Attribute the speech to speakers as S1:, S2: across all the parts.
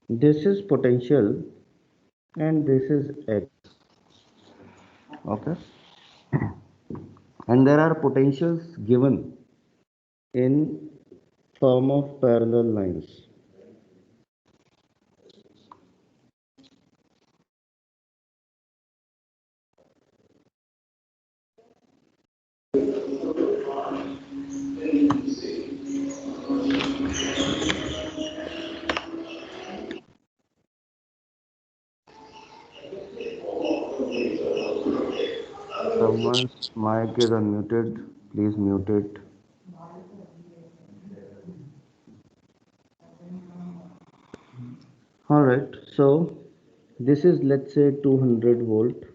S1: This is potential and this is X. Okay. And there are potentials given in form of parallel lines. Someone's mic is unmuted. Please mute it. All right. So this is, let's say, 200 volt.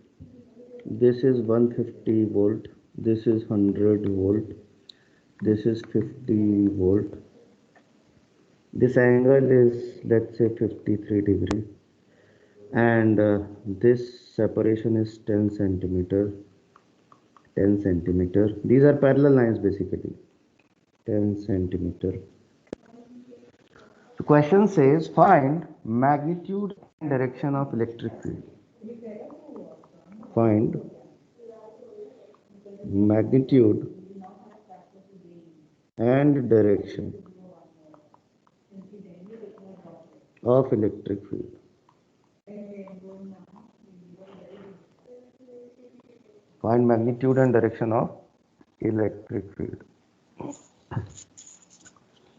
S1: This is 150 volt. This is 100 volt. This is 50 volt. This angle is, let's say, 53 degree, and this separation is 10 centimeter. 10 centimeter. These are parallel lines basically. 10 centimeter. The question says find magnitude and direction of electric field. Find magnitude and direction of electric field. Find magnitude and direction of electric field.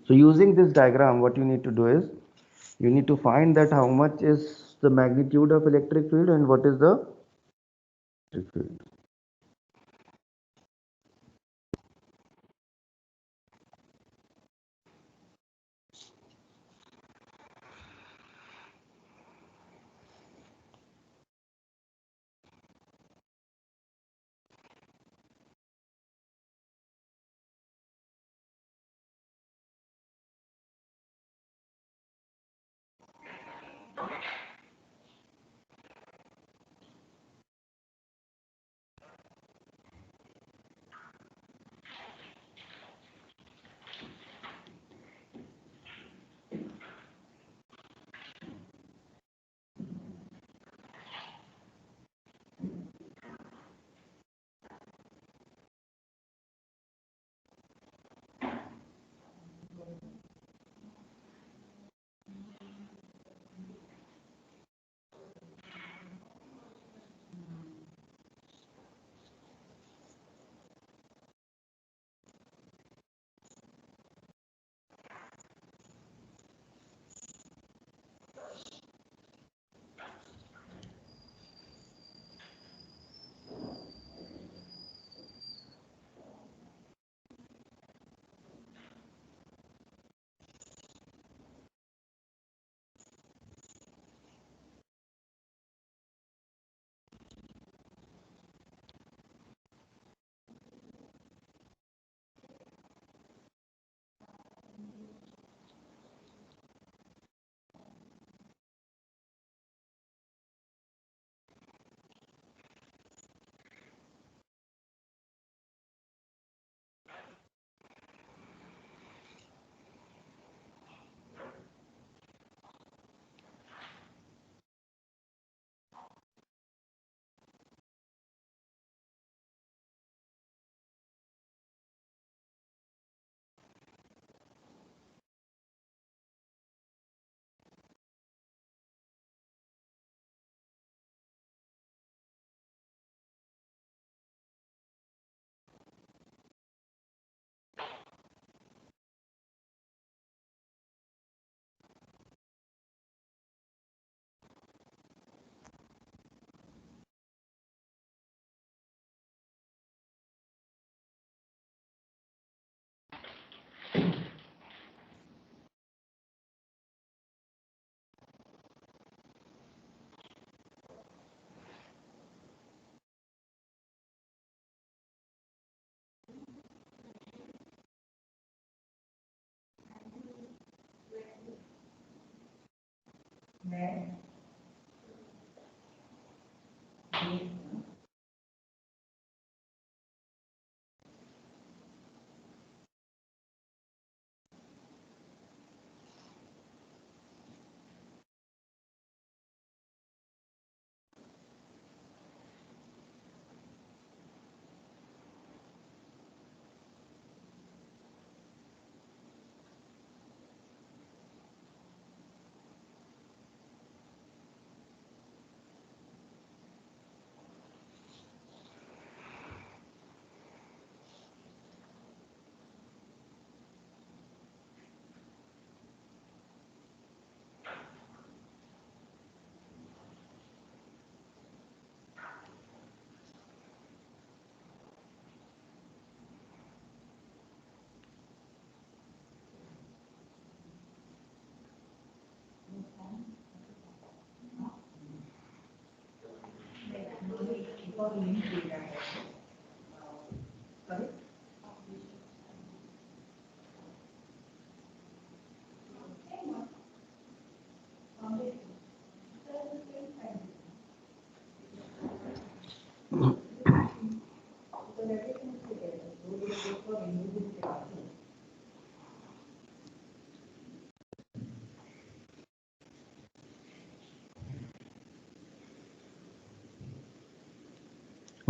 S1: So using this diagram, what you need to do is you need to find that how much is the magnitude of electric field and what is the electric field.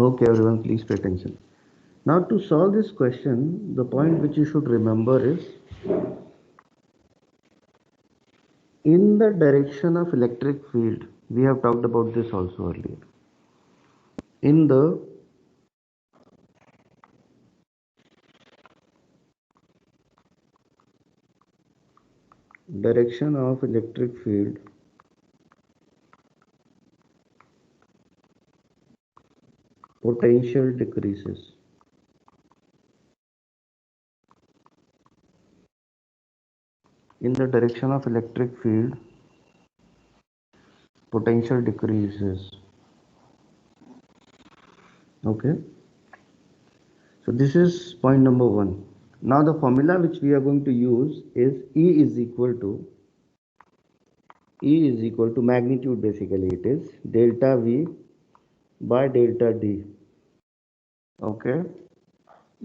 S1: Okay, everyone, please pay attention. Now, to solve this question, the point which you should remember is in the direction of electric field. We have talked about this also earlier. In the direction of electric field, potential decreases. In the direction of electric field, potential decreases. Okay, so this is point number one. Now the formula which we are going to use is E is equal to magnitude, basically it is delta V by delta D. Okay,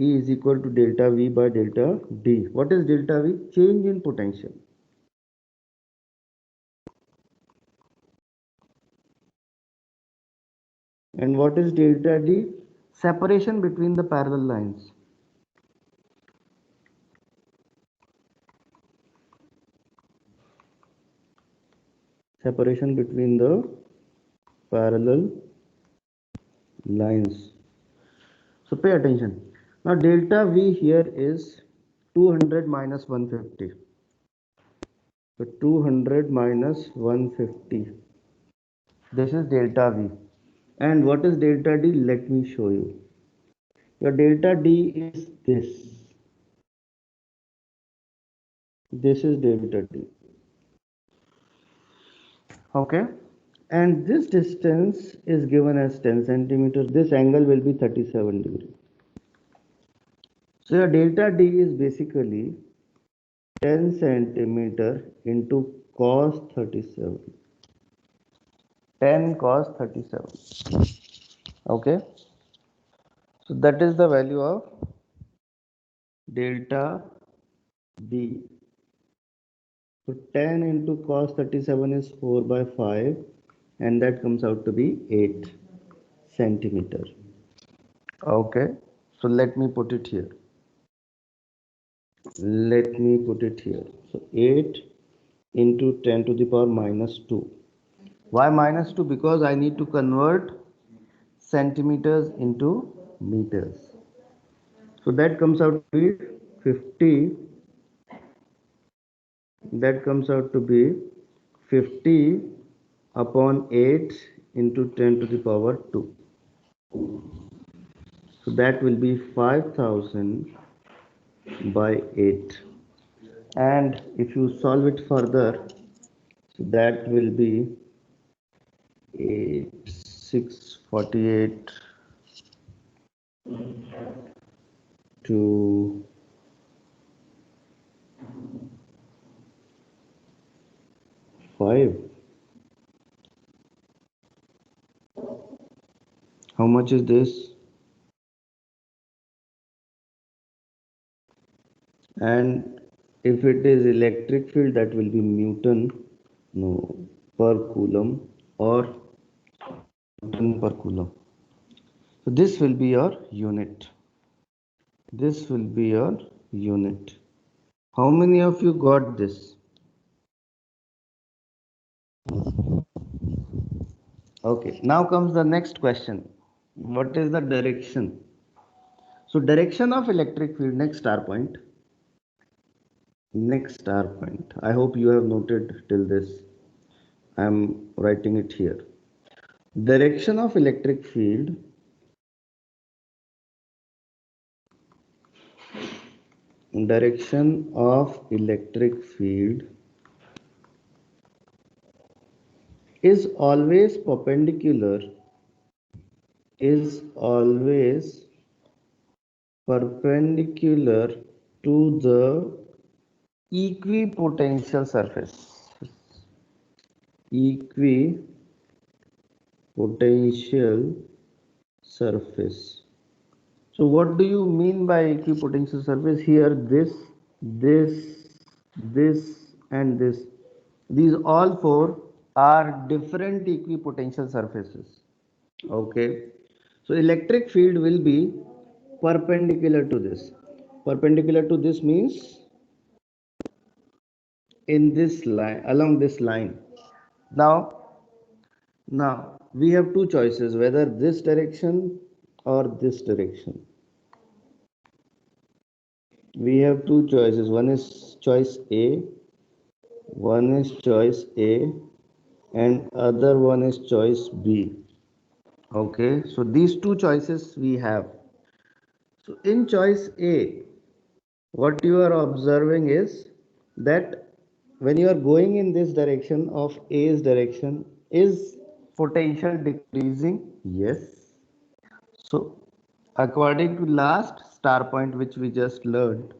S1: E is equal to delta V by delta D. What is delta V? Change in potential. And what is delta D? Separation between the parallel lines. Separation between the parallel lines. So pay attention. Now delta V here is 200 minus 150. So 200 minus 150. This is delta V. And what is delta D? Let me show you. Your delta D is this. This is delta D. Okay. And this distance is given as 10 centimeters. This angle will be 37 degrees. So your delta D is basically 10 centimeter into cos 37. 10 cos 37. Okay. So that is the value of delta D. So 10 into cos 37 is 4 by 5, and that comes out to be 8 centimeter. Okay. So let me put it here. Let me put it here. So 8 into 10 to the power minus 2. Why minus 2? Because I need to convert centimeters into meters. So that comes out to be 50. That comes out to be 50 upon 8 into 10 to the power 2. So that will be 5000 by 8. And if you solve it further, so that will be 648 to 5. How much is this? And if it is electric field, that will be Newton, no, per coulomb, or Newton per coulomb. So this will be your unit. This will be your unit. How many of you got this? Okay, now comes the next question. What is the direction? So direction of electric field, next star point. Next star point. I hope you have noted till this. I am writing it here. Direction of electric field is always perpendicular is always perpendicular to the equipotential surface. Equipotential surface. So what do you mean by equipotential surface? Here this and this. These all four are different equipotential surfaces. Okay. So electric field will be perpendicular to this. Perpendicular to this means in this line, along this line. Now we have two choices, whether this direction or this direction. We have two choices. One is choice A, and other one is choice B. Okay, so these two choices we have. So in choice A, what you are observing is that when you are going in this direction of A's direction, is potential decreasing? Yes. So according to last star point which we just learned,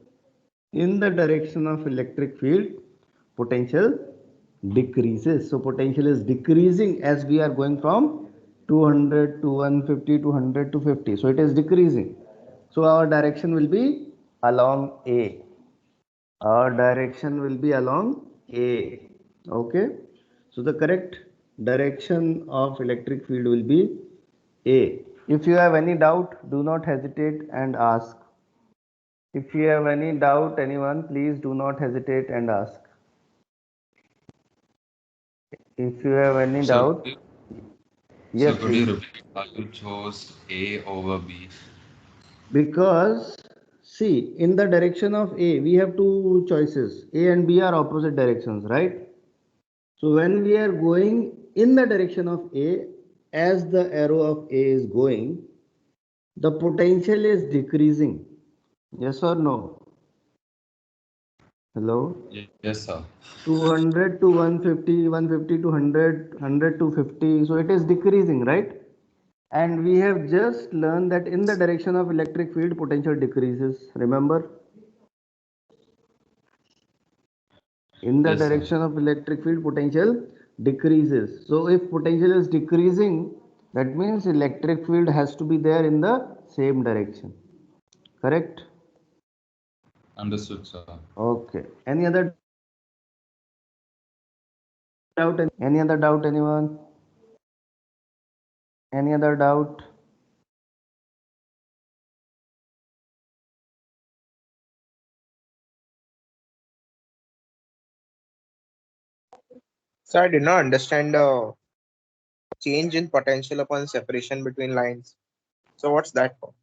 S1: in the direction of electric field, potential decreases. So potential is decreasing as we are going from 200 to 150 to 100 to 50. So it is decreasing. So our direction will be along A. Our direction will be along A. Okay. So the correct direction of electric field will be A. If you have any doubt, do not hesitate and ask. If you have any doubt, anyone, please do not hesitate and ask. If you have any
S2: So,
S1: doubt,
S2: so
S1: yes,
S2: could you
S1: please.
S2: repeat why you chose A over B?
S1: Because see, in the direction of A, we have two choices. A and B are opposite directions, right? So when we are going in the direction of A, as the arrow of A is going, the potential is decreasing. Yes or no? Hello?
S2: Yes, sir.
S1: 200 to 150, 150 to 100, 100 to 50. So it is decreasing, right? And we have just learned that in the direction of electric field, potential decreases. Remember? In the
S2: Yes, sir.
S1: direction of electric field, potential decreases. So if potential is decreasing, that means electric field has to be there in the same direction. Correct?
S2: Understood, sir.
S1: Okay. Any other doubt? Any other doubt, anyone? Any other doubt?
S3: So I did not understand the change in potential upon separation between lines. So what's that for?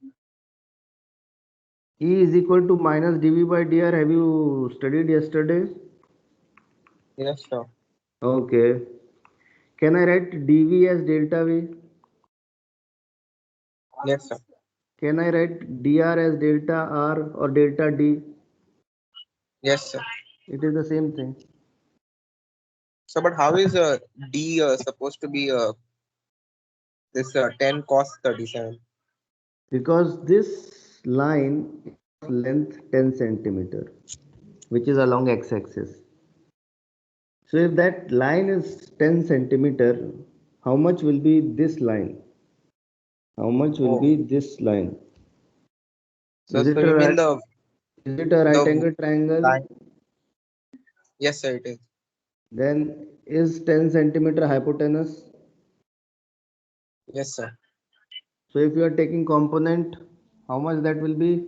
S1: E is equal to minus dV by dr. Have you studied yesterday?
S3: Yes, sir.
S1: Okay. Can I write dV as delta V?
S3: Yes, sir.
S1: Can I write dr as delta R or delta D?
S3: Yes, sir.
S1: It is the same thing.
S3: So, but how is D supposed to be this 10 cos 37?
S1: Because this line is of length 10 centimeter, which is along x-axis. So if that line is 10 centimeter, how much will be this line? How much will
S3: Oh,
S1: be this line?
S3: so
S1: Is
S3: so
S1: it a
S3: you mean
S1: right, is it a right
S3: the
S1: angle triangle?
S3: line? Yes, sir, it is.
S1: Then is 10 centimeter hypotenuse?
S3: Yes, sir.
S1: So if you are taking component, how much that will be?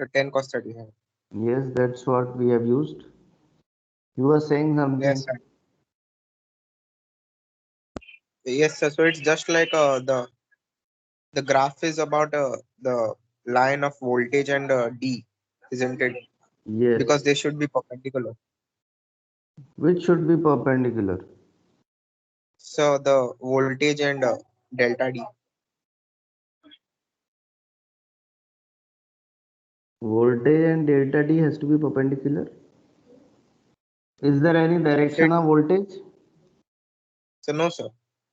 S3: So 10 cos 35.
S1: Yes, that's what we have used. You were saying
S3: Yes,
S1: something.
S3: sir. Yes, sir. So it's just like the graph is about the line of voltage and D, isn't it? Because
S1: Yes,
S3: they should be perpendicular.
S1: which should be perpendicular.
S3: So the voltage and delta D.
S1: Voltage and delta D has to be perpendicular. Is there any
S3: If
S1: direction
S3: it
S1: of voltage?
S3: so no, sir.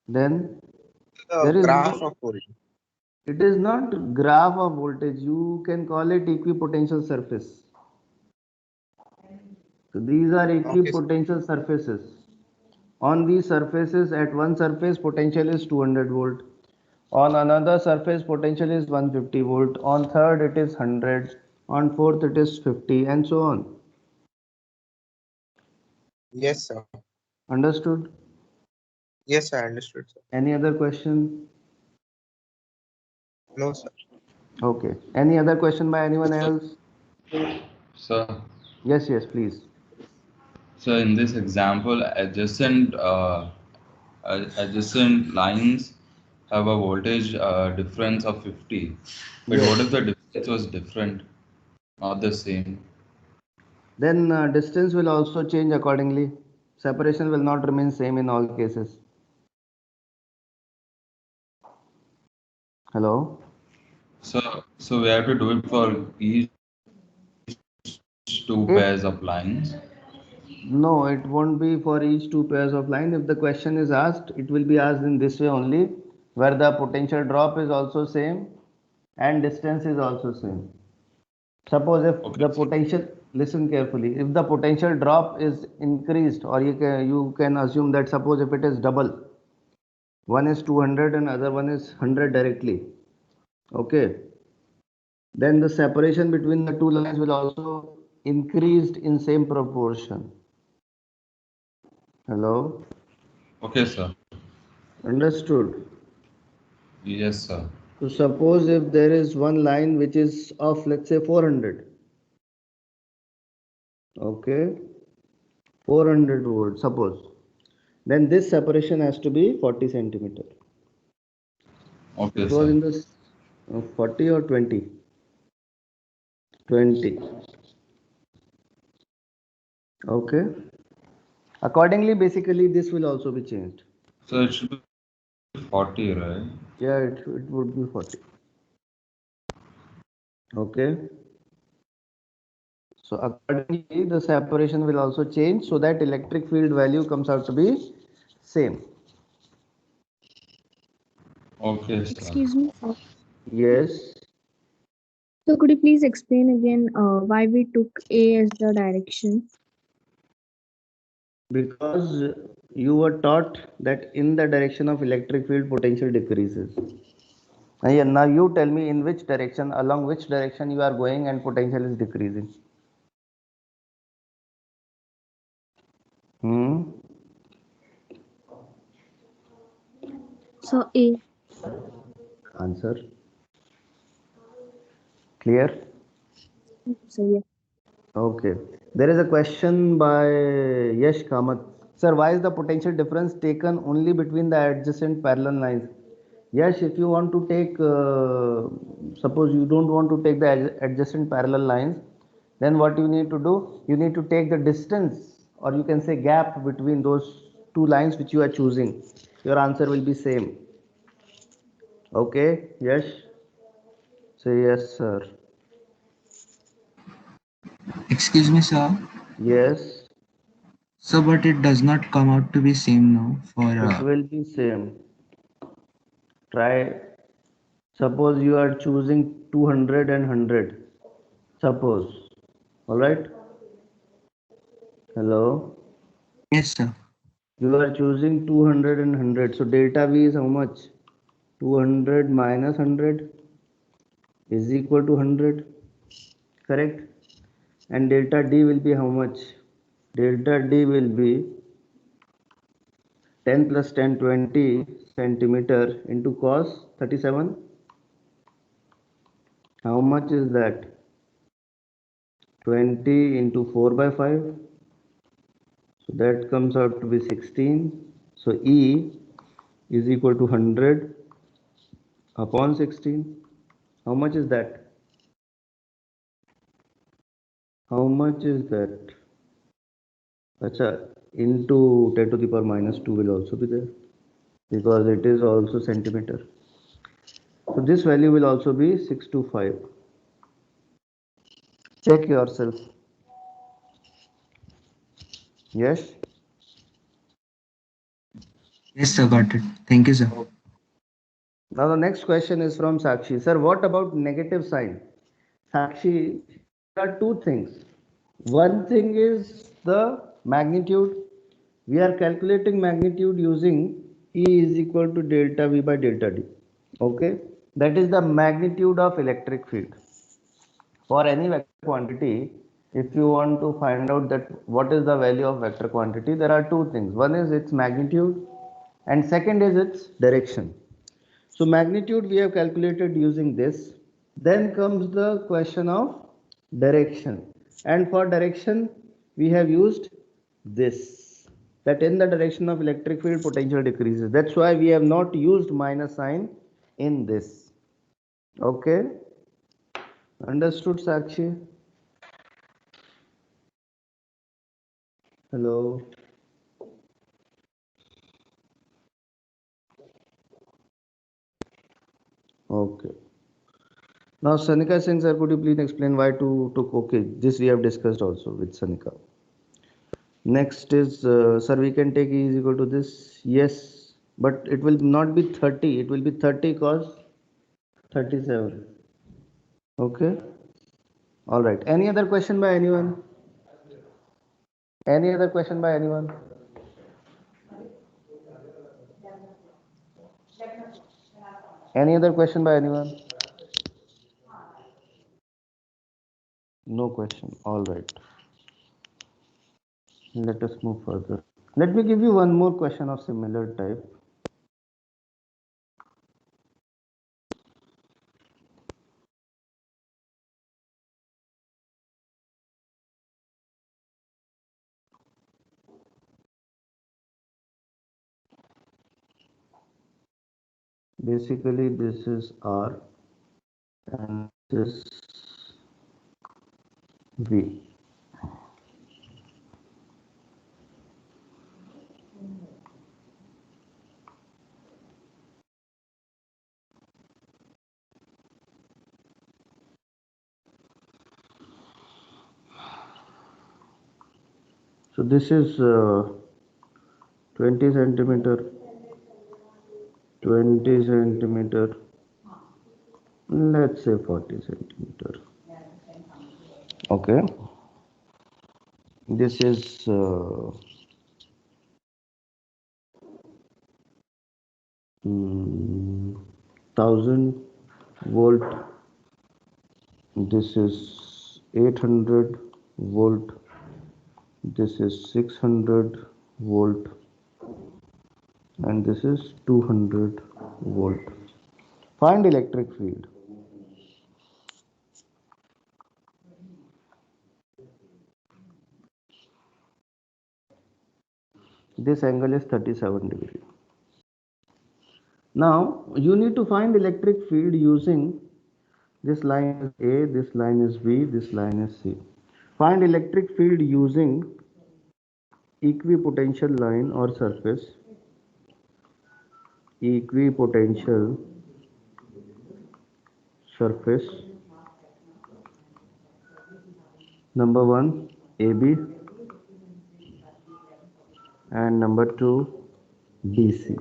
S1: Then There is
S3: graph
S1: no,
S3: of voltage.
S1: it is not graph of voltage. You can call it equipotential surface. So these are
S3: Okay, sir.
S1: equipotential surfaces. On these surfaces, at one surface, potential is 200 volt. On another surface, potential is 150 volt. On third, it is 100. On fourth, it is 50, and so on.
S3: Yes, sir.
S1: Understood?
S3: Yes, I understood, sir.
S1: Any other question?
S3: No, sir.
S1: Okay. Any other question by anyone else?
S2: So,
S1: Yes, yes, please.
S2: so in this example, adjacent lines have a voltage difference of 50. But what
S1: Yes.
S2: if the difference was different, not the same?
S1: Then distance will also change accordingly. Separation will not remain same in all cases. Hello?
S2: So we have to do it for each two
S1: If
S2: pairs of lines.
S1: no, it won't be for each two pairs of line. If the question is asked, it will be asked in this way only, where the potential drop is also same and distance is also same. Suppose if
S2: Okay.
S1: the potential, listen carefully, if the potential drop is increased, or you can assume that suppose if it is double, one is 200 and other one is 100 directly, okay, then the separation between the two lines will also increased in same proportion. Hello?
S2: Okay, sir.
S1: Understood?
S2: Yes, sir.
S1: So suppose if there is one line which is of, let's say, 400, okay, 400 volts, suppose, then this separation has to be 40 centimeter.
S2: Okay,
S1: It was
S2: sir.
S1: in this 40 or 20? 20. Okay. Accordingly, basically, this will also be changed.
S2: So it should be 40, right?
S1: Yeah, it would be 40. Okay. So accordingly, the separation will also change so that electric field value comes out to be same.
S2: Okay, sir.
S4: Excuse me, sir.
S1: Yes,
S4: So could you please explain again why we took A as the direction?
S1: because you were taught that in the direction of electric field potential decreases. And yeah, now you tell me in which direction, along which direction you are going and potential is decreasing. Hmm.
S4: So A.
S1: Answer. Clear?
S4: So yeah.
S1: Okay. There is a question by Yash Kamath. Sir, why is the potential difference taken only between the adjacent parallel lines? Yes, if you want to take, suppose you don't want to take the adjacent parallel lines, then what you need to do? You need to take the distance, or you can say gap between those two lines which you are choosing. Your answer will be same. Okay, yes. Say yes, sir.
S5: Excuse me, sir.
S1: Yes,
S5: So, but it does not come out to be same now for
S1: it will be same. Try. Suppose you are choosing 200 and 100. Suppose. Alright. Hello.
S5: yes, sir.
S1: You are choosing 200 and 100. So delta V is how much? 200 minus 100 is equal to 100. Correct. And delta D will be how much? Delta D will be 10 plus 10, 20 centimeter into cos 37. How much is that? 20 into 4 by 5. So that comes out to be 16. So E is equal to 100 upon 16. How much is that? How much is that? Acha, into 10 to the power minus 2 will also be there because it is also centimeter. So this value will also be 625. Check yourself. Yes.
S5: Yes, sir. Got it. Thank you, sir.
S1: Now the next question is from Sakshi. Sir, what about negative sign? Sakshi, there are two things. One thing is the magnitude. We are calculating magnitude using E is equal to delta V by delta D. Okay, that is the magnitude of electric field. For any vector quantity, if you want to find out that what is the value of vector quantity, there are two things. One is its magnitude and second is its direction. So magnitude we have calculated using this. Then comes the question of direction. And for direction we have used this. That in the direction of electric field potential decreases. That's why we have not used minus sign in this. Okay. Understood, Sakshi? Hello. Okay. Now, Sanika Singh sir, could you please explain why to took? Okay, this we have discussed also with Sanika. Next is, sir, we can take E is equal to this. Yes, but it will not be 30. It will be 30 cos 37. Okay. All right. Any other question by anyone? Any other question by anyone? Any other question by anyone? No question. All right. Let us move further. Let me give you one more question of similar type. Basically, this is R and this is V. So this is 20 centimeter, 20 centimeter, let's say 40 centimeter. Okay. This is 1000 volt. This is 800 volt. This is 600 volt. And this is 200 volt. Find electric field. This angle is 37 degree. Now you need to find electric field using this line is A, this line is B, this line is C. Find electric field using equipotential line or surface. Equipotential surface. Number 1 AB and number 2 BC.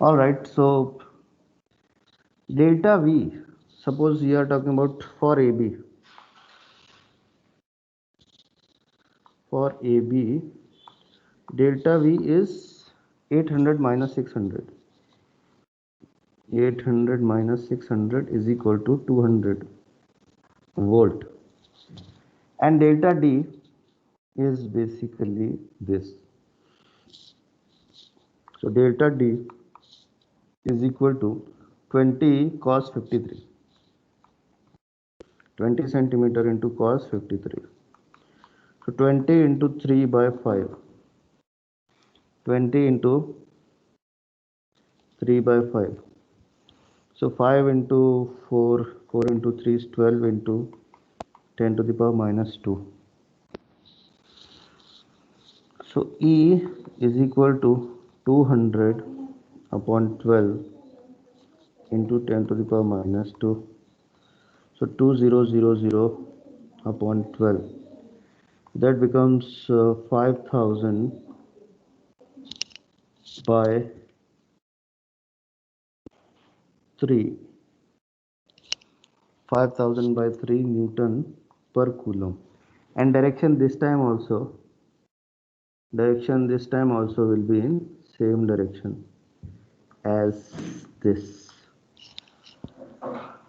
S1: All right, so delta V, suppose we are talking about for AB. For AB, delta V is 800 minus 600. 800 minus 600 is equal to 200 volt. And delta D is basically this. So delta D is equal to 20 cos 53. 20 centimeter into cos 53. So 20 into 3 by 5. 20 into 3 by 5. So 5 into 4, 4 into 3 is 12 into 10 to the power minus 2. So E is equal to 200 upon 12 into 10 to the power minus 2. So 2000 upon 12. That becomes 5000 by 3. 5000 by 3 Newton per Coulomb. And direction this time also will be in same direction as this.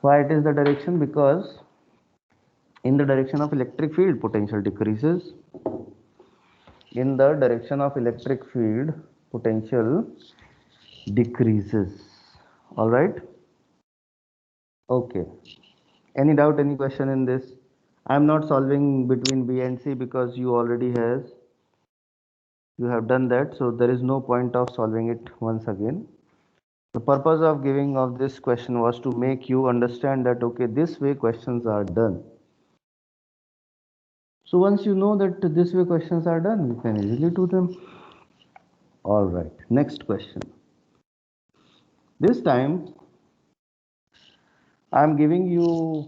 S1: Why it is the direction? Because in the direction of electric field potential decreases. In the direction of electric field potential decreases. All right. Okay. Any doubt, any question in this? I am not solving between B and C because you have done that, so there is no point of solving it once again. The purpose of giving of this question was to make you understand that okay, this way questions are done. So once you know that this way questions are done, you can easily do them. All right, next question. This time I am giving you,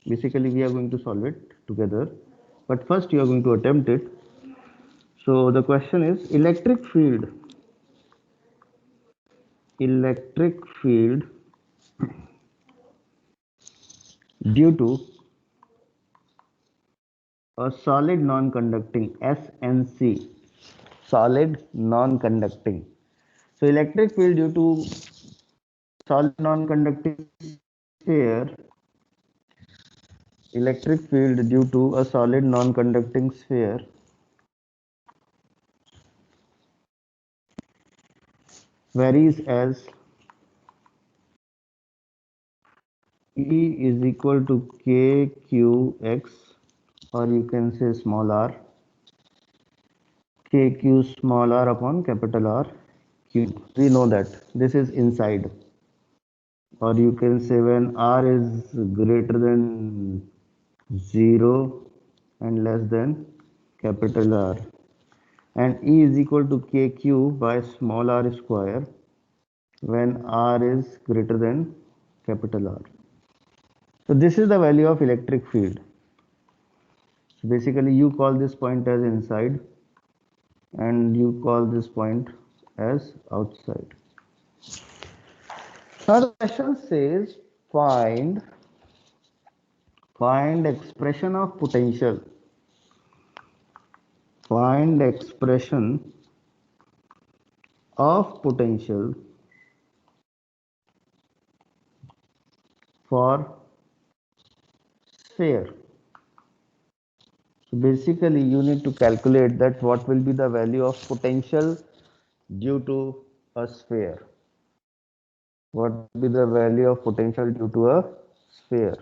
S1: basically we are going to solve it together, but first you are going to attempt it. So the question is electric field due to a solid non-conducting SNC, solid non-conducting. So electric field due to solid non-conducting sphere, electric field due to a solid non-conducting sphere varies as E is equal to KQX, or you can say small r, KQ small r upon capital R cube. We know that this is inside, or you can say when R is greater than 0 and less than capital R, and E is equal to KQ by small r square when R is greater than capital R. So this is the value of electric field. So basically you call this point as inside and you call this point as outside. Now the question says find expression of potential. Find expression of potential for sphere. So basically you need to calculate that what will be the value of potential due to a sphere. What will be the value of potential due to a sphere?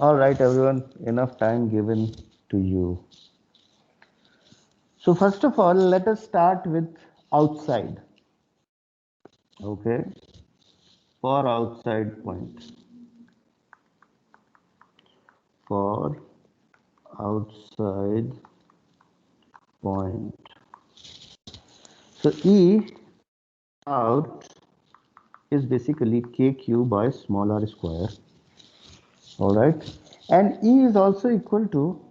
S1: All right, everyone, enough time given to you. So first of all, let us start with outside. Okay, for outside point. For outside point. So E out is basically KQ by small r square. All right, and E is also equal to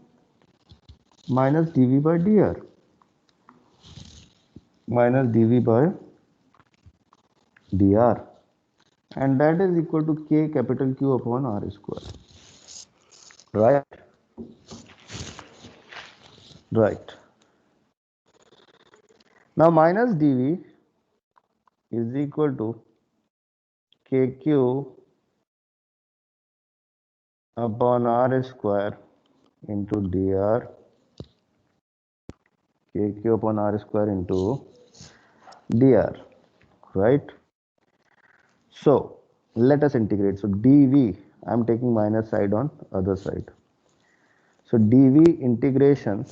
S1: minus dV by dr. Minus dV by dr, and that is equal to K capital Q upon R square. Right? Right. Now minus dV is equal to KQ upon R square into dr, KQ upon R square into dr. Right? So let us integrate. So dV, I am taking minus side on other side. So dV integration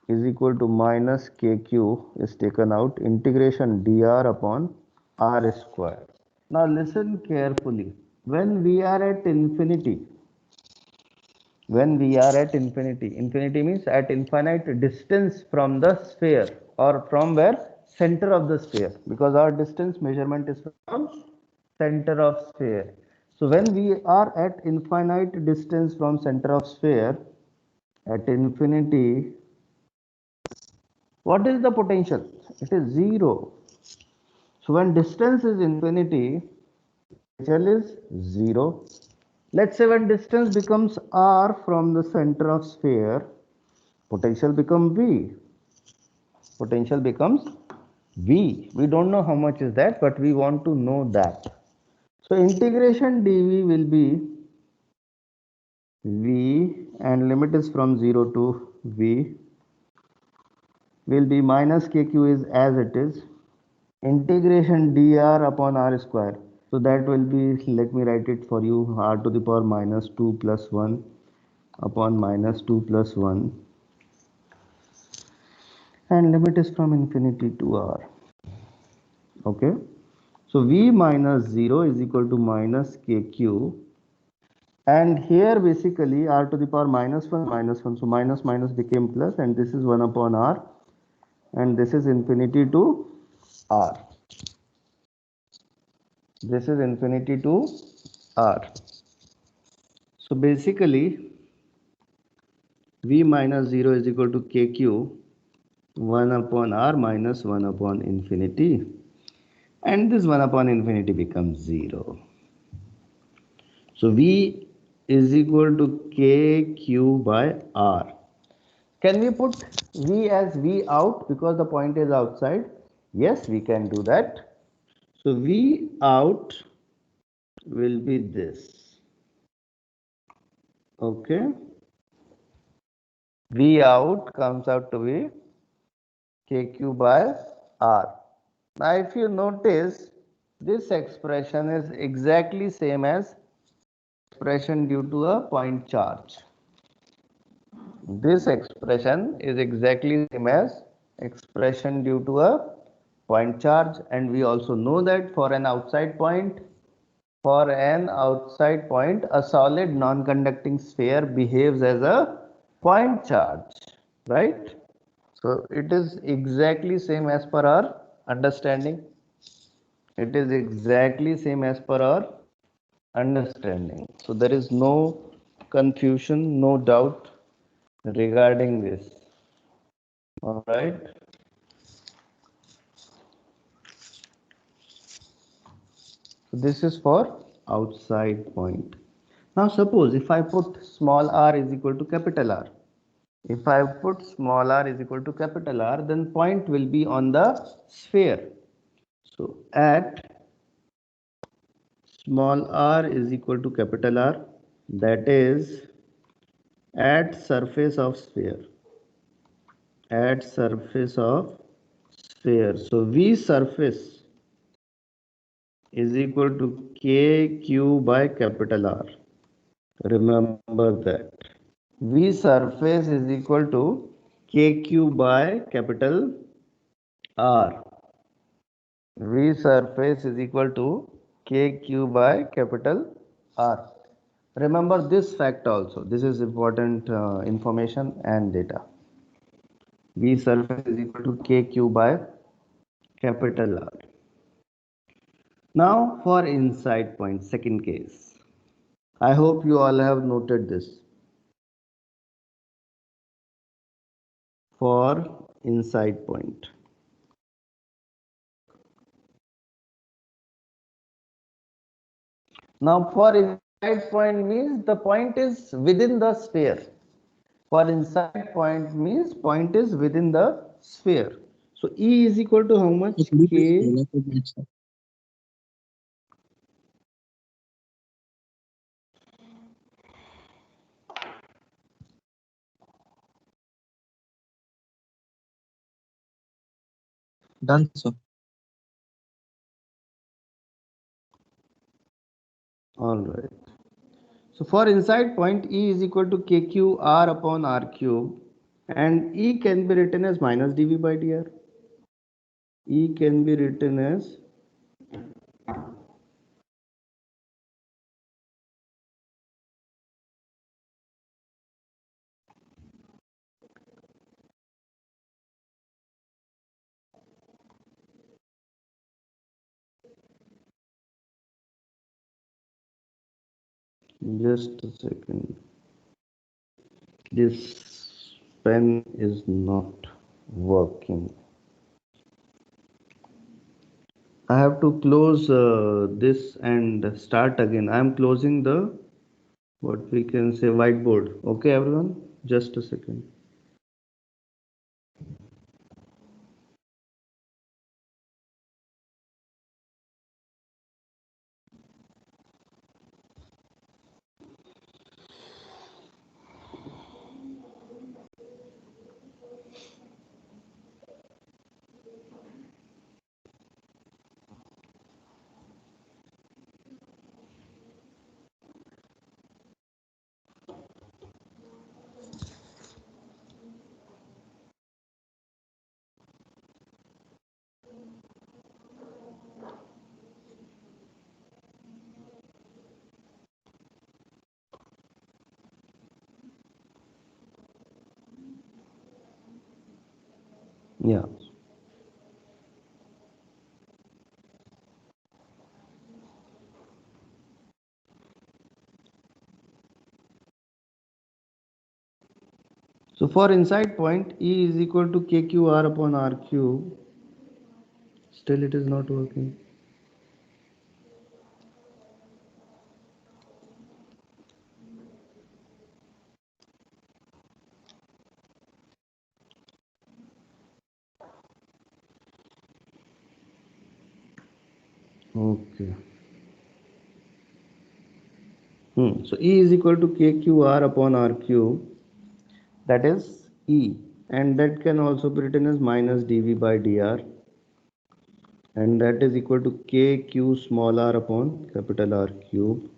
S1: is equal to minus KQ is taken out, integration dr upon R square. Now listen carefully. When we are at infinity, infinity means at infinite distance from the sphere, or from where? Center of the sphere, because our distance measurement is from center of sphere. So when we are at infinite distance from center of sphere, at infinity, what is the potential? It is zero. So when distance is infinity, potential is zero. Let's say when distance becomes r from the center of sphere, potential becomes v. Potential becomes v. We don't know how much is that, but we want to know that. So integration dv will be v, and limit is from 0 to v, will be minus kq is as it is, integration dr upon r square. So that will be, let me write it for you, r to the power minus 2 plus 1 upon minus 2 plus 1, and limit is from infinity to r. Okay, so v minus 0 is equal to minus kq, and here basically r to the power minus 1, so minus minus became plus, and this is 1 upon r, and this is infinity to r. This is infinity to r. So basically v minus 0 is equal to kq 1 upon r minus 1 upon infinity, and this 1 upon infinity becomes 0. So v is equal to kq by r. Can we put v as v out because the point is outside? Yes, we can do that. So v out will be this. Okay. V out comes out to be kq by r. Now if you notice, this expression is exactly same as expression due to a point charge. This expression is exactly same as expression due to a point charge, and we also know that for an outside point, a solid non-conducting sphere behaves as a point charge, right? So it is exactly same as per our understanding. It is exactly same as per our understanding. So there is no confusion, no doubt regarding this. All right. So this is for outside point. Now suppose if I put small r is equal to capital R. If I put small r is equal to capital R, then point will be on the sphere. So at small r is equal to capital R, that is at surface of sphere. At surface of sphere. So V surface is equal to KQ by capital R. Remember that. V surface is equal to KQ by capital R. V surface is equal to KQ by capital R. Remember this fact also. This is important information and data. V surface is equal to KQ by capital R. Now for inside point, second case. I hope you all have noted this. For inside point. Now for inside point means the point is within the sphere. For inside point means point is within the sphere. So E is equal to how much?
S5: So could you please
S1: K.
S5: spell out that, sir? Done, sir.
S1: All right. So for inside point E is equal to KQ R upon R cube, and E can be written as minus dV by dr. E can be written as just a second. This pen is not working. I have to close this and start again. I am closing the what we can say whiteboard. Okay, everyone, just a second. Yeah. So for inside point, E is equal to KQR upon R cube. Still it is not working. Okay. So E is equal to KQR upon R cube. That is E. And that can also be written as minus dV by dr. And that is equal to KQ small r upon capital R cube.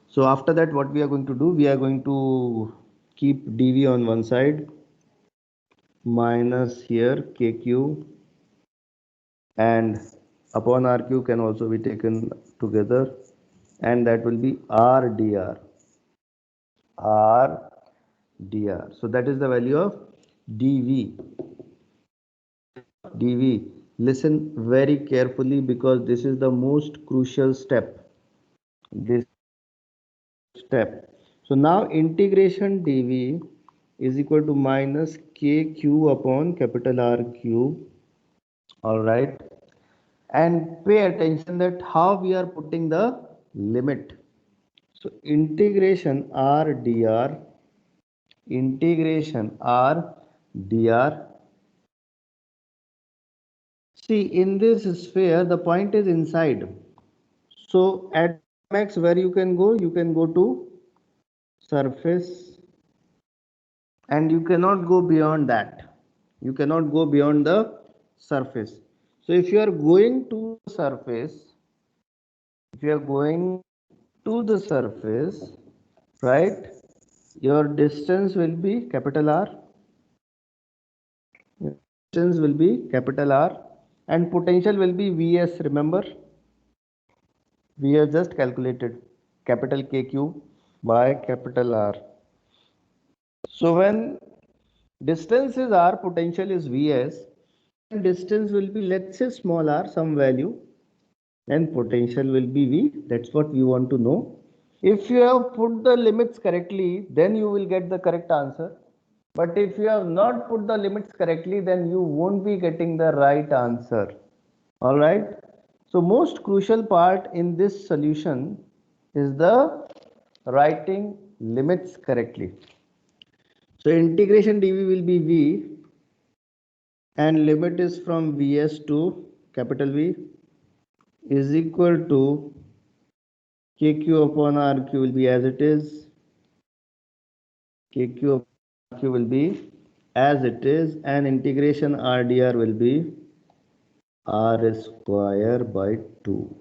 S1: So after that, what we are going to do, we are going to keep dV on one side, minus here KQ, and upon RQ can also be taken together, and that will be R dr. R dr. So that is the value of dV. dV. Listen very carefully because this is the most crucial step. This step. So now integration dV is equal to minus KQ upon capital R cube. All right. And pay attention that how we are putting the limit. So integration R dr. See, in this sphere, the point is inside. So at max, where you can go to surface, and you cannot go beyond that. You cannot go beyond the surface. So if you are going to surface, if you are going to the surface, right? Your distance will be capital R. Distance will be capital R, and potential will be Vs. Remember, we have just calculated capital K cube by capital R. So when distance is R, potential is Vs, and distance will be, let's say, small r, some value, and potential will be V. That's what we want to know. If you have put the limits correctly, then you will get the correct answer. But if you have not put the limits correctly, then you won't be getting the right answer. All right. So most crucial part in this solution is the writing limits correctly. So integration dv will be V, and limit is from Vs to capital V is equal to KQ upon RQ will be as it is. KQ upon RQ will be as it is, and integration RDR will be R square by 2.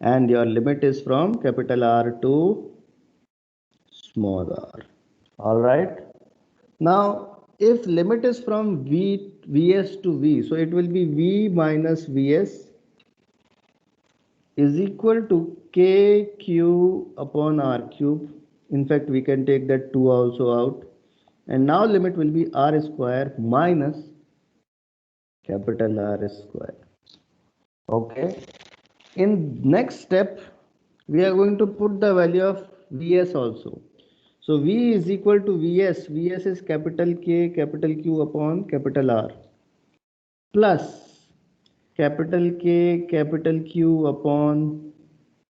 S1: And your limit is from capital R to small r. All right. Now, if limit is from Vs to V, so it will be V minus Vs is equal to KQ upon R cube. In fact, we can take that 2 also out. And now limit will be R square minus capital R square. Okay. In next step, we are going to put the value of Vs also. So V is equal to Vs. Vs is capital K, capital Q upon capital R, plus capital K, capital Q upon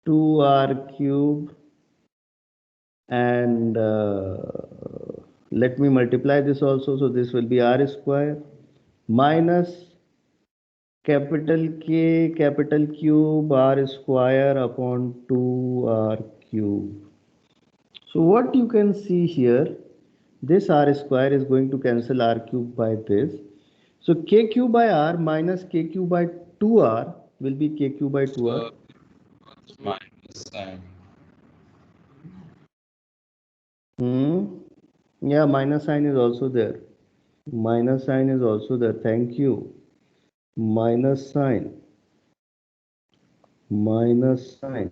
S1: 2R cube, and let me multiply this also. So this will be R square minus capital K, capital Cube, R square upon 2R cube. So what you can see here, this R square is going to cancel R cube by this. So K cube by R minus K cube by 2R will be K cube by 2R.
S2: Minus sign.
S1: Yeah, minus sign is also there. Minus sign is also there. Thank you. Minus sign. Minus sign.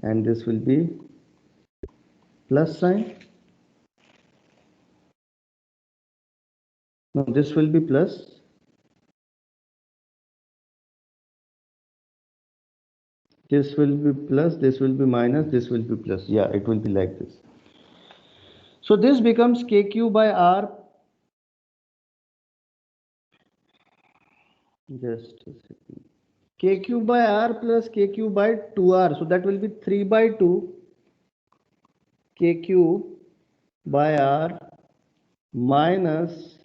S1: And this will be plus sign. No, this will be plus. This will be plus, this will be minus, this will be plus. Yeah, it will be like this. So this becomes KQ by R. Just a second. KQ by R plus KQ by 2R. So that will be 3 by 2 KQ by R minus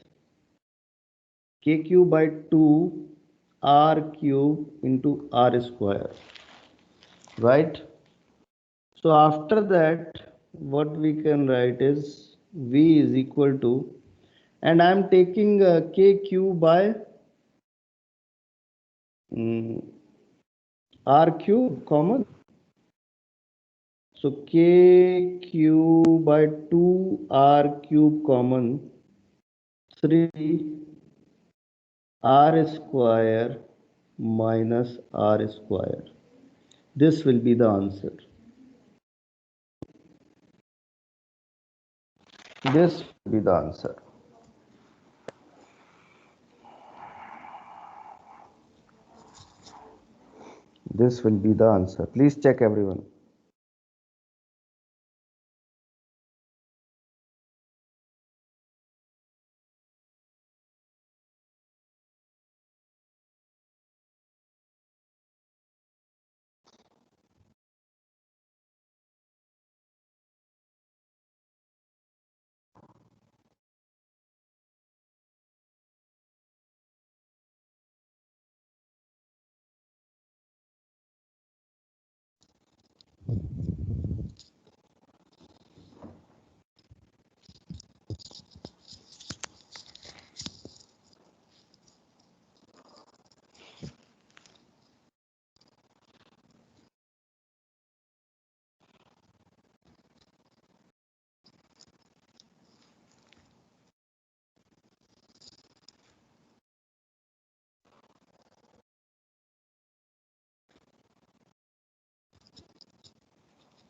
S1: KQ by 2 R cube into R square. Right? So after that, what we can write is V is equal to, and I am taking KQ by R cube common. So KQ by 2 R cube common, 3 R square minus R square. This will be the answer. This will be the answer. This will be the answer. Please check, everyone.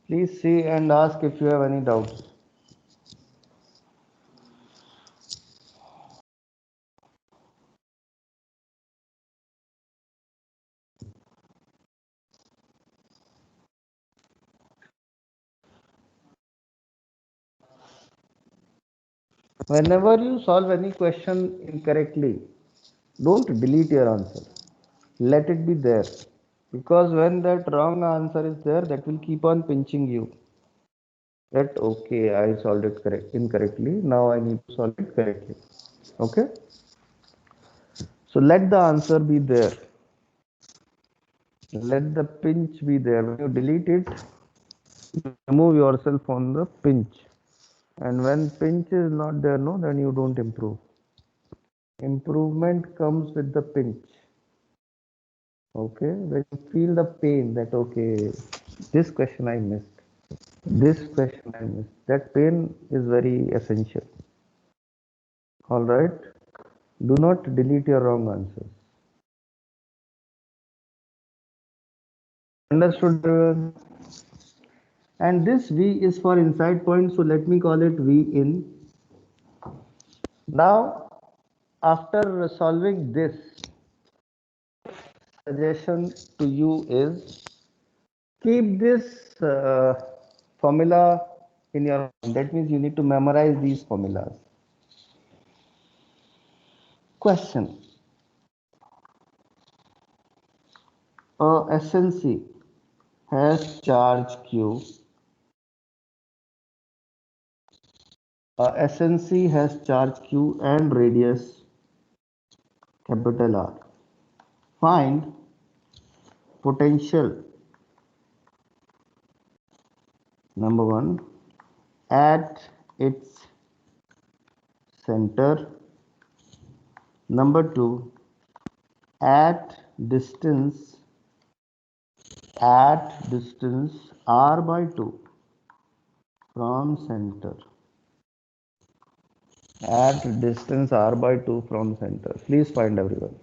S1: Please see and ask if you have any doubts. Whenever you solve any question incorrectly, don't delete your answer. Let it be there. Because when that wrong answer is there, that will keep on pinching you. That okay, I solved it incorrectly. Now I need to solve it correctly. Okay? So let the answer be there. Let the pinch be there. When you delete it, remove yourself on the pinch. And when pinch is not there, no, then you don't improve. Improvement comes with the pinch. Okay, when you feel the pain that okay, this question I missed, this question I missed, that pain is very essential. All right, do not delete your wrong answers. Understood, everyone? And this V is for inside point, so let me call it V in. Now, after solving this, suggestion to you is keep this formula in your mind. That means you need to memorize these formulas. Question: a SNC has charge Q. A SNC has charge Q and radius capital R. Find potential number one at its center. Number two, at distance r by 2 from center. At distance r by 2 from center. Please find everyone.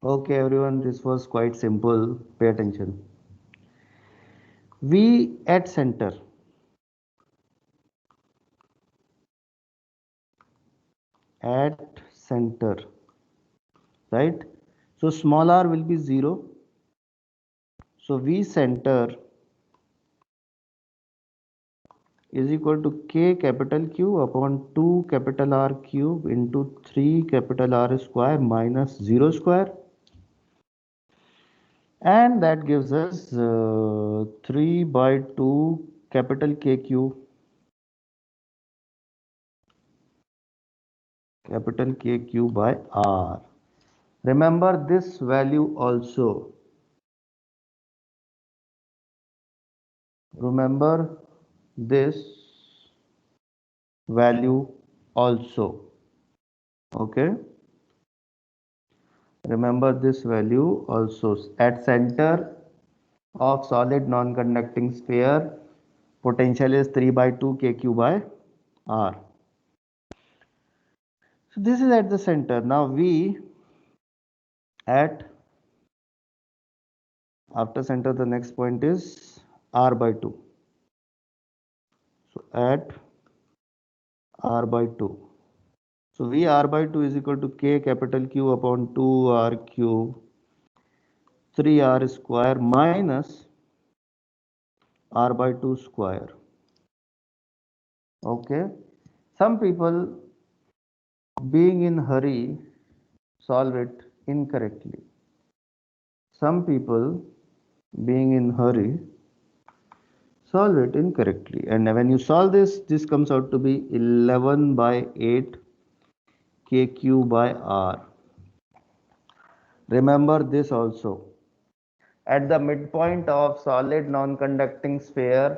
S1: Okay, everyone, this was quite simple. Pay attention. V at center. At center, right? So small r will be 0. So V center is equal to K capital Q upon 2 capital R cube into 3 capital R square minus 0 square, and that gives us 3 by 2 capital KQ by R. Remember this value also. Remember this value also. Okay. Remember this value also. At center of solid non-conducting sphere, potential is 3 by 2 kq by r. So this is at the center. Now V at after center, the next point is r by 2. So at r by 2. So V r by 2 is equal to K capital Q upon 2 r cube 3 r square minus r by 2 square. Okay. Some people being in hurry solve it incorrectly. Some people being in hurry solve it incorrectly, and when you solve this comes out to be 11 by 8 kq by r. Remember this also. At the midpoint of solid non-conducting sphere,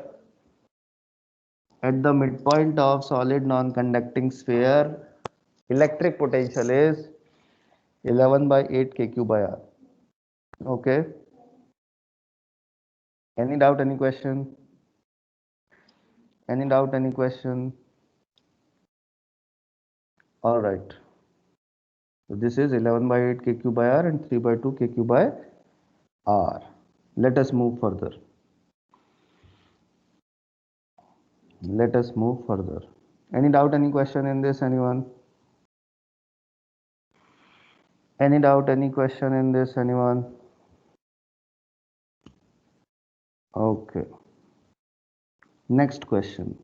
S1: electric potential is 11 by 8 kq by r. Okay. Any doubt, any question? Any doubt, any question? All right. So this is 11 by 8 kq by r and 3 by 2 kq by r. Let us move further. Let us move further. Any doubt, any question in this, anyone? Any doubt, any question in this, anyone? Okay. Next question.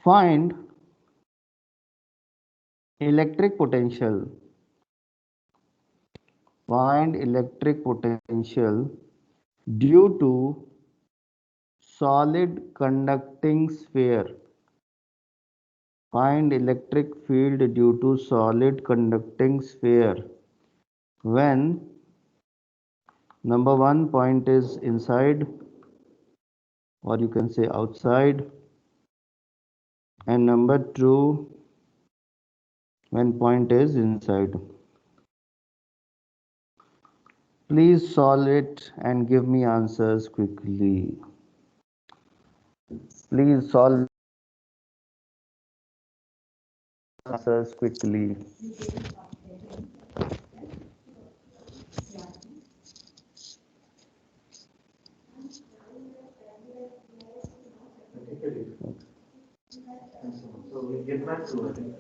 S1: Find electric potential. Find electric potential due to solid conducting sphere. Find electric field due to solid conducting sphere when number 1 point is inside, or you can say outside, and number 2 when point is inside. Please solve it and give me answers quickly. Please solve answers quickly. So we get back to I think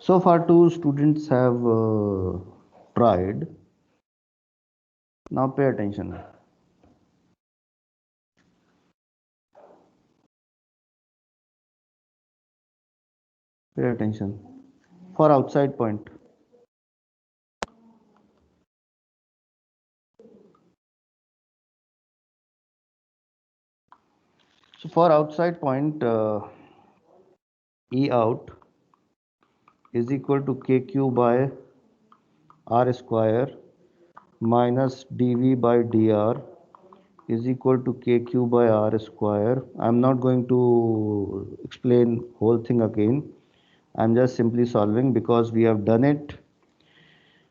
S1: So far, two students have tried. Now pay attention. Pay attention. For outside point. So for outside point, E out is equal to KQ by R square minus dV by dr is equal to KQ by R square. I'm not going to explain whole thing again. I'm just simply solving because we have done it.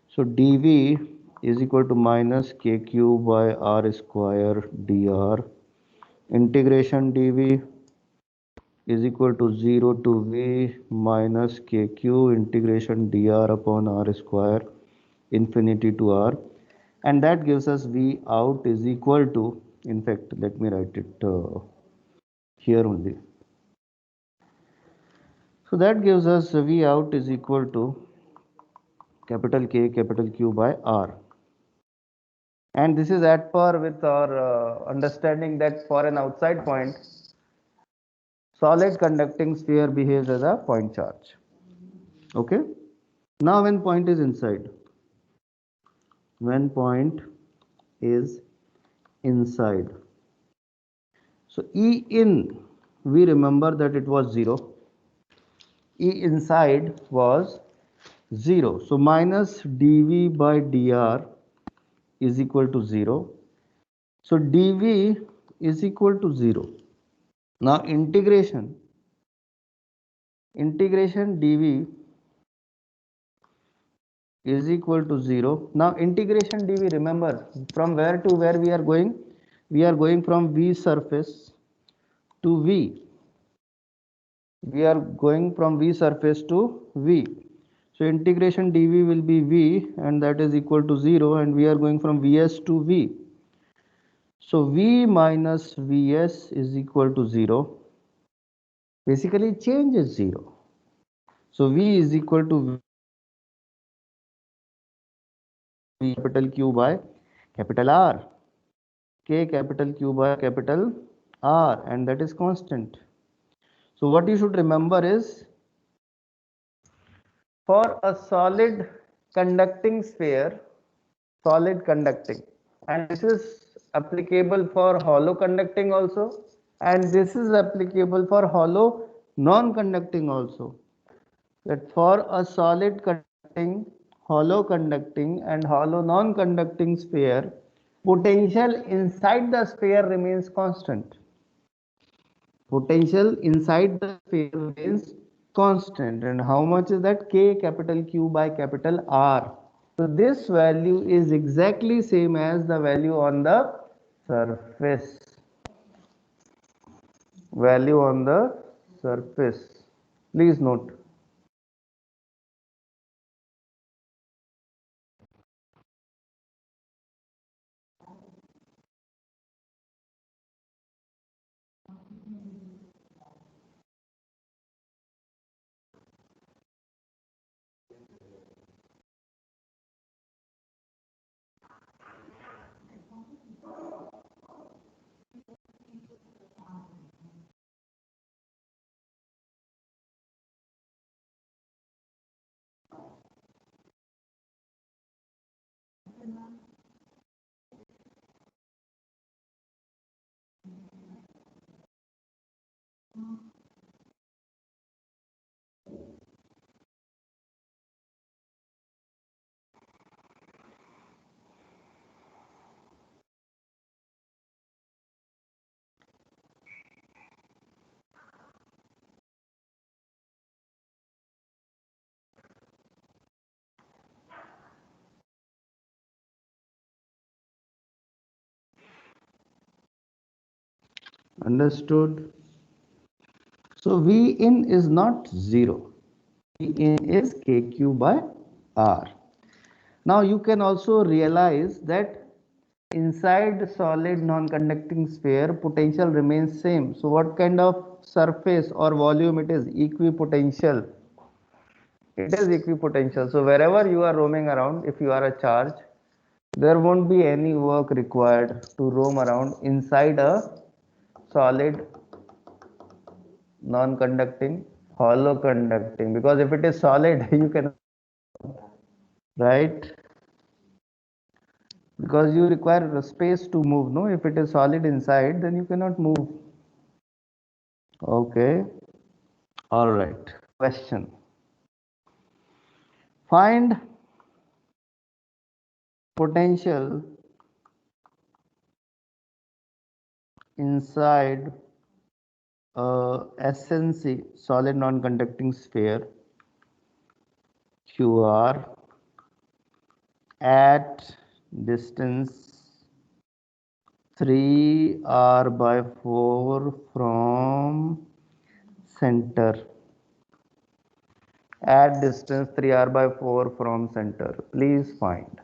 S1: So dV is equal to minus KQ by R square dr. Integration dV is equal to 0 to V minus KQ integration dr upon R square infinity to R, and that gives us V out is equal to, in fact, let me write it here only. So that gives us V out is equal to capital K capital Q by R. And this is at par with our understanding that for an outside point, solid conducting sphere behaves as a point charge. Okay. Now when point is inside, so E in, we remember that it was 0. E inside was 0. So minus dV by dr is equal to 0. So dV is equal to 0. Now integration dV is equal to 0. Now integration dV, remember from where to where we are going? We are going from V surface to V. We are going from V surface to V. So integration dV will be V, and that is equal to 0, and we are going from Vs to V. So V minus Vs is equal to 0. Basically change is 0. So V is equal to V capital Q by capital R, K capital Q by capital R, and that is constant. So what you should remember is, for a solid conducting sphere, solid conducting, and this is applicable for hollow conducting also, and this is applicable for hollow non-conducting also, that for a solid conducting, hollow conducting and hollow non-conducting sphere, potential inside the sphere remains constant. Potential inside the sphere remains constant, and how much is that? K capital Q by capital R. So this value is exactly same as the value on the surface. Value on the surface. Please note. Understood? So V in is not 0. V in is KQ by R. Now you can also realize that inside solid non-conducting sphere, potential remains same. So what kind of surface or volume it is? Equipotential. It is equipotential. So wherever you are roaming around, if you are a charge, there won't be any work required to roam around inside a solid, non-conducting, hollow conducting, because if it is solid, you can, right? Because you require a space to move, no? If it is solid inside, then you cannot move. Okay. All right. Question. Find potential inside a SNC, solid non-conducting sphere, QR, at distance 3r/4 from center. At distance 3r/4 from center. Please find.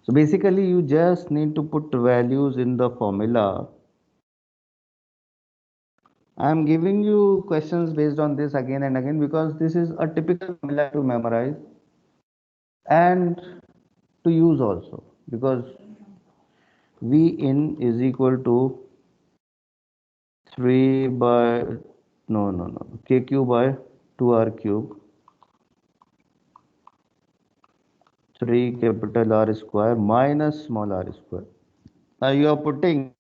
S1: So basically you just need to put values in the formula. I am giving you questions based on this again and again because this is a typical formula to memorize and to use also, because V in is equal to 3 by KQ by 2R cube, 3 capital R square minus small r square. Now you are putting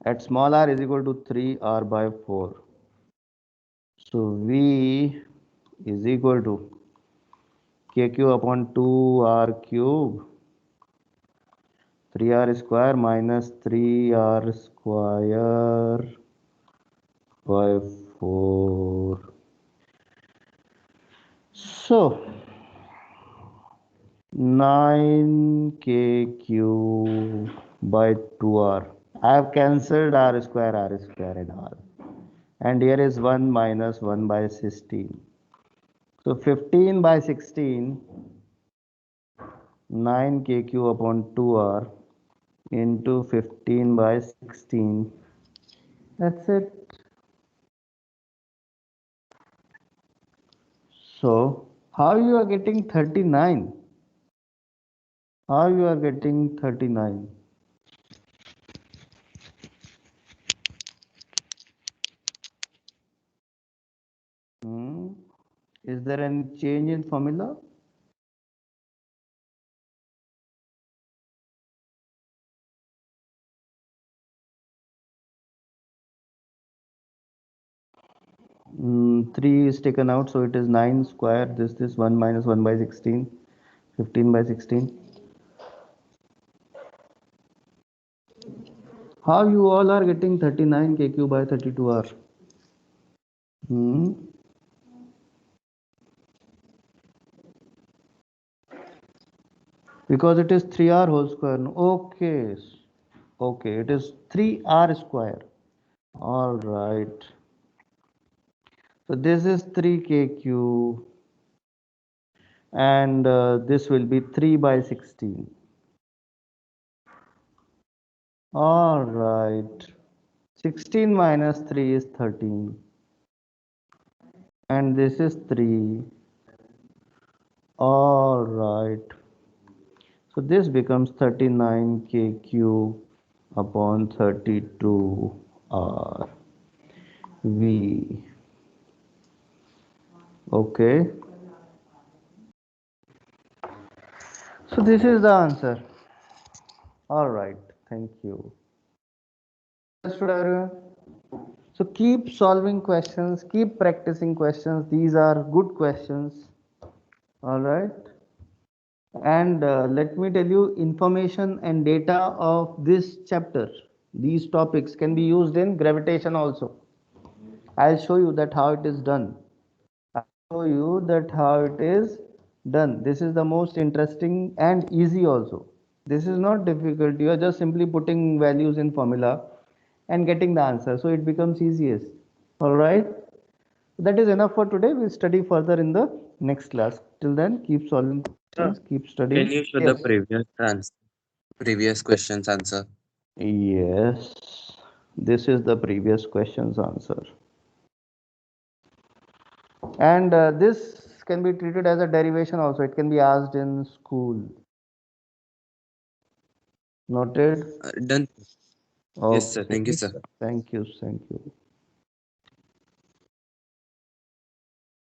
S1: at small r is equal to 3r/4. So V is equal to KQ upon 2R cube, 3R square minus 3R square by 4. So 9KQ by 2R. I have cancelled R square and all. And here is 1 minus 1 by 16. So 15 by 16, 9KQ upon 2R into 15 by 16. That's it. So how you are getting 39? How you are getting 39? Is there any change in formula? 3 is taken out, so it is 9 square. This 1 minus 1 by 16, 15 by 16. How you all are getting 39 kq by 32r? Because it is 3r whole square. No? Okay. Okay, it is 3r square. All right. So this is 3kq and this will be 3 by 16. All right. 16 minus 3 is 13. And this is 3. All right. So this becomes 39kq upon 32r v. Okay. So this is the answer. All right. Thank you. Understood, everyone? So keep solving questions, keep practicing questions. These are good questions. All right. And let me tell you, information and data of this chapter, these topics can be used in gravitation also. I'll show you that how it is done. I'll show you that how it is done. This is the most interesting and easy also. This is not difficult. You are just simply putting values in formula and getting the answer. So it becomes easiest. All right. That is enough for today. We'll study further in the next class. Till then, keep solving questions, keep studying.
S6: Can you show
S1: Yes.
S6: the previous questions answer?
S1: Yes. This is the previous question's answer. And this can be treated as a derivation also. It can be asked in school. Noted?
S6: Done.
S1: Okay.
S6: Yes, sir. Thank you, sir.
S1: Thank you. Thank you.